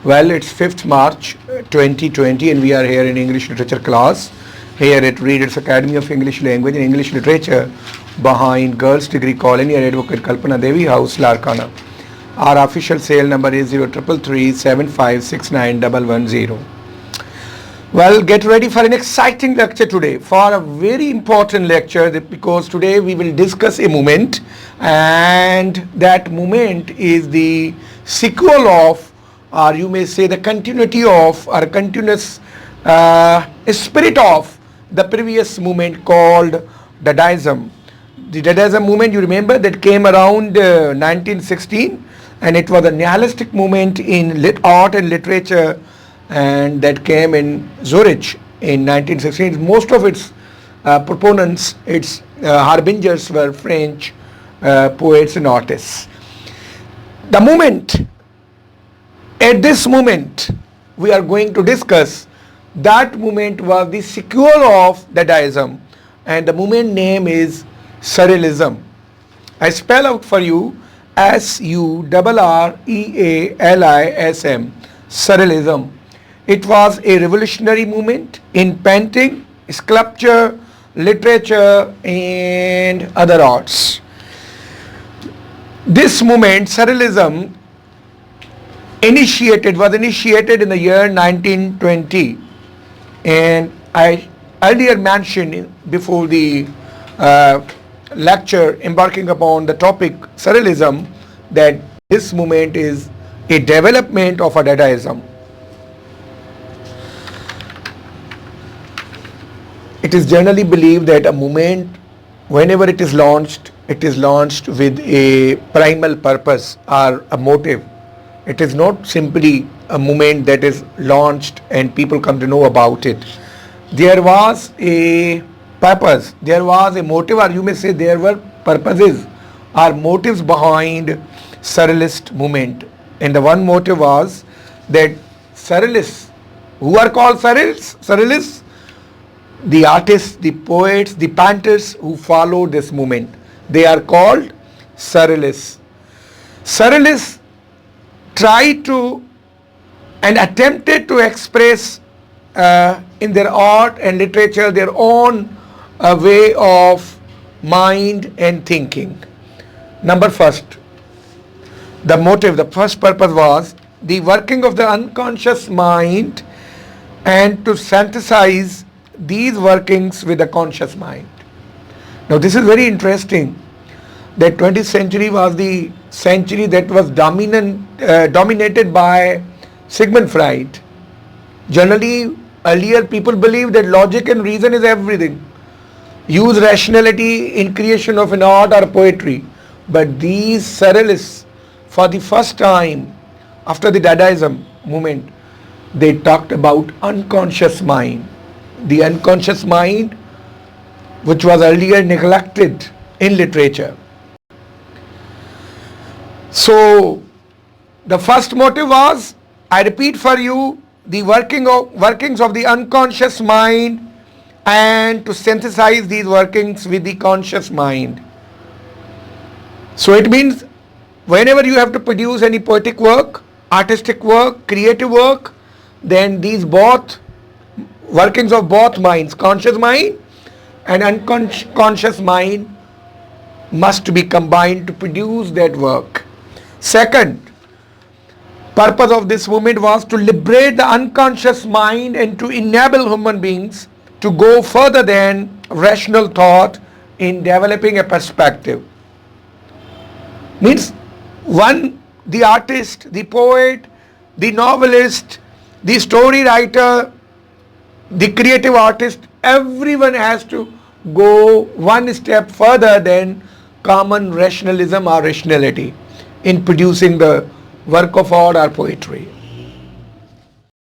Well, it's 5th March 2020 and we are here in English Literature class here at Readers Academy of English Language and English Literature behind Girls Degree College near Advocate Kalpana Devi House, Larkana. Our official sale number is 0333756910. Well, get ready for an exciting lecture today, for a very important lecture because today we will discuss a movement, and that movement is the sequel of, or you may say the continuity of, or continuous spirit of the previous movement called Dadaism. The Dadaism movement, you remember, that came around 1916, and it was a nihilistic movement in art and literature, and that came in Zurich in 1916. Most of its proponents, its harbingers were French poets and artists. The movement, at this moment, we are going to discuss, that movement was the sequel of Dadaism, and the movement name is Surrealism. I spell out for you Surrealism, Surrealism. It was a revolutionary movement in painting, sculpture, literature, and other arts. This movement, Surrealism, was initiated in the year 1920, and I earlier mentioned before the lecture embarking upon the topic Surrealism that this movement is a development of a Dadaism. It is generally believed that a movement, whenever it is launched with a primal purpose or a motive. It is not simply a movement that is launched and people come to know about it. There was a purpose, there was a motive, or you may say there were purposes or motives behind Surrealist movement. And the one motive was that Surrealists, who are called Surrealists, the artists, the poets, the painters who follow this movement, they are called Surrealists. Surrealists tried to and attempted to express in their art and literature their own way of mind and thinking. Number first, the motive, the first purpose was the working of the unconscious mind and to synthesize these workings with the conscious mind. Now this is very interesting, that 20th century was the century that was dominated by Sigmund Freud. Generally, earlier people believed that logic and reason is everything. Use rationality in creation of an art or poetry. But these Surrealists, for the first time after the Dadaism movement, they talked about unconscious mind. The unconscious mind, which was earlier neglected in literature. So the first motive was, I repeat for you, the workings of the unconscious mind and to synthesize these workings with the conscious mind. So it means whenever you have to produce any poetic work, artistic work, creative work, then these both workings of both minds, conscious mind and unconscious mind, must be combined to produce that work. Second purpose of this movement was to liberate the unconscious mind and to enable human beings to go further than rational thought in developing a perspective. Means the artist, the poet, the novelist, the story writer, the creative artist, everyone has to go one step further than common rationalism or rationality in producing the work of art or poetry.